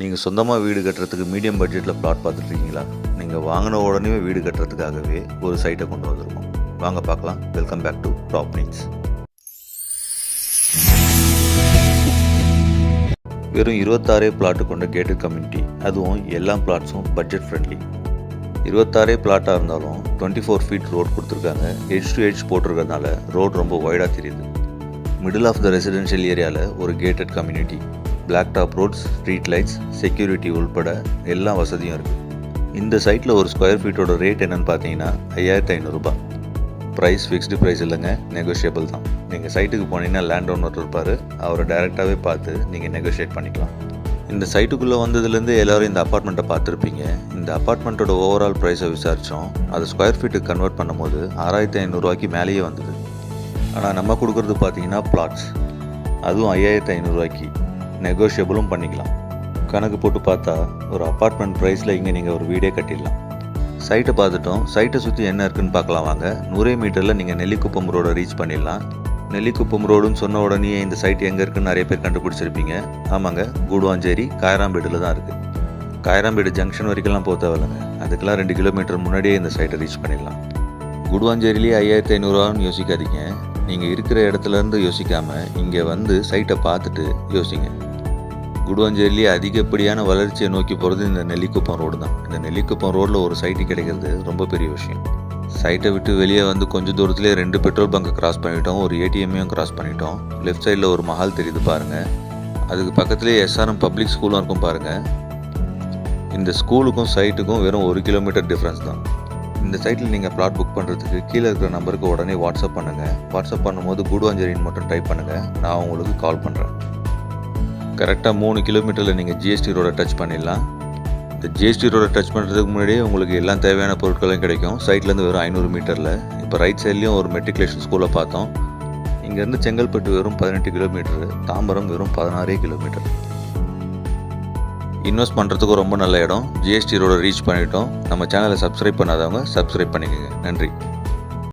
நீங்கள் சொந்தமாக வீடு கட்டுறதுக்கு மீடியம் பட்ஜெட்டில் பிளாட் பார்த்துட்ருக்கீங்களா? நீங்கள் வாங்கின உடனே வீடு கட்டுறதுக்காகவே ஒரு சைட்டை கொண்டு வந்திருக்கோம். வாங்க பார்க்கலாம். Welcome back to Top Needs. வெறும் 26 பிளாட்டு கொண்ட கேட்டட் கம்யூனிட்டி, அதுவும் எல்லா பிளாட்ஸும் பட்ஜெட் ஃப்ரெண்ட்லி. 26 பிளாட்டாக இருந்தாலும் 24 ஃபீட் ரோடு கொடுத்துருக்காங்க. எட்ஜ் டு எட்ஜ் போட்டிருக்கிறதுனால ரோடு ரொம்ப வைடாக தெரியுது. மிடில் ஆஃப் த ரெசிடென்ஷியல் ஏரியாவில் ஒரு gated community, black top roads, street lights, security உள்பட எல்லா வசதியும் இருக்குது. இந்த சைட்டில் ஒரு ஸ்கொயர் ஃபீட்டோட ரேட் என்னென்னு பார்த்தீங்கன்னா 5500 ரூபாய். ப்ரைஸ் ஃபிக்ஸ்டு ப்ரைஸ் இல்லைங்க, நெகோஷியபிள் தான். நீங்கள் சைட்டுக்கு போனீங்கன்னா லேண்ட் ஓனர் இருப்பார், அவரை டைரெக்டாகவே பார்த்து நீங்கள் நெகோஷியேட் பண்ணிக்கலாம். இந்த சைட்டுக்குள்ளே வந்ததுலேருந்து எல்லோரும் இந்த அப்பார்ட்மெண்ட்டை பார்த்துருப்பீங்க. இந்த அப்பார்ட்மெண்ட்டோட ஓவரால் ப்ரைஸை விசாரித்தோம். அதை ஸ்கொயர் ஃபீட்டுக்கு கன்வெர்ட் பண்ணும்போது 6500 ரூபாய்க்கு மேலேயே வந்தது. ஆனால் நம்ம கொடுக்குறது பார்த்தீங்கன்னா பிளாட்ஸ், அதுவும் 5500 ரூபாய்க்கு. நெகோஷியபிளும் பண்ணிக்கலாம். கணக்கு போட்டு பார்த்தா ஒரு அப்பார்ட்மெண்ட் ப்ரைஸில் இங்கே நீங்கள் ஒரு வீடே கட்டிடலாம். சைட்டை பார்த்துட்டோம். சைட்டை சுற்றி என்ன இருக்குதுன்னு பார்க்கலாம் வாங்க. 100 மீட்டரில் நீங்கள் நெல்லிக்குப்பம் ரோடை ரீச் பண்ணிடலாம். நெல்லிக்குப்பம் ரோடுன்னு சொன்ன உடனே இந்த சைட் எங்கே இருக்குன்னு நிறைய பேர் கண்டுபிடிச்சிருப்பீங்க. ஆமாங்க, கூடுவாஞ்சேரி காயராம்பேடில் தான் இருக்குது. காயராம்பேடு ஜங்ஷன் வரைக்கும்லாம் போக தேவையில்லைங்க, அதுக்கெல்லாம் 2 கிலோமீட்டர் முன்னாடியே இந்த சைட்டை ரீச் பண்ணிடலாம். கூடுவாஞ்சேரிலேயே 5500 ரூபான்னு யோசிக்காதீங்க. நீங்கள் இருக்கிற இடத்துலேருந்து யோசிக்காமல் இங்கே வந்து சைட்டை பார்த்துட்டு யோசிங்க. கூடுவாஞ்சேரியிலேயே அதிகப்படியான வளர்ச்சியை நோக்கி போகிறது இந்த நெல்லிக்குப்பம் ரோடு தான். இந்த நெல்லிக்குப்பம் ரோடில் ஒரு சைட்டு கிடைக்கிறது ரொம்ப பெரிய விஷயம். சைட்டை விட்டு வெளியே வந்து கொஞ்சம் தூரத்துலேயே 2 பெட்ரோல் பங்கை கிராஸ் பண்ணிட்டோம், ஒரு ஏடிஎம்மையும் கிராஸ் பண்ணிட்டோம். லெஃப்ட் சைடில் ஒரு மஹால் தெரியுது பாருங்கள். அதுக்கு பக்கத்துலேயே எஸ்ஆர்எம் பப்ளிக் ஸ்கூலும் இருக்கும் பாருங்கள். இந்த ஸ்கூலுக்கும் சைட்டுக்கும் வெறும் 1 கிலோமீட்டர் டிஃப்ரென்ஸ் தான். இந்த சைட்டில் நீங்கள் பிளாட் புக் பண்ணுறதுக்கு கீழே இருக்கிற நம்பருக்கு உடனே வாட்ஸ்அப் பண்ணுங்கள். வாட்ஸ்அப் பண்ணும்போது கூடுவாஞ்சேரின்னு மட்டும் டைப் பண்ணுங்கள், நான் உங்களுக்கு கால் பண்ணுறேன். கரெக்டாக 3 கிலோமீட்டரில் நீங்கள் ஜிஎஸ்டி ரோடை டச் பண்ணிடலாம். இந்த ஜிஎஸ்டி ரோடை டச் பண்ணுறதுக்கு முன்னாடியே உங்களுக்கு எல்லாம் தேவையான பொருட்களும் கிடைக்கும். சைட்லேருந்து வெறும் 500 மீட்டரில். இப்போ ரைட் சைட்லேயும் ஒரு மெட்ரிகுலேஷன் ஸ்கூலை பார்த்தோம். இங்கேருந்து செங்கல்பட்டு வெறும் 18 கிலோமீட்டரு, தாம்பரம் வெறும் 16 கிலோமீட்டர். இன்வெஸ்ட் பண்ணுறதுக்கு ரொம்ப நல்ல இடம். ஜிஎஸ்டி ரோட ரீச் பண்ணிட்டோம். நம்ம சேனலை சப்ஸ்கிரைப் பண்ணாதவங்க சப்ஸ்கிரைப் பண்ணிக்கோங்க. நன்றி.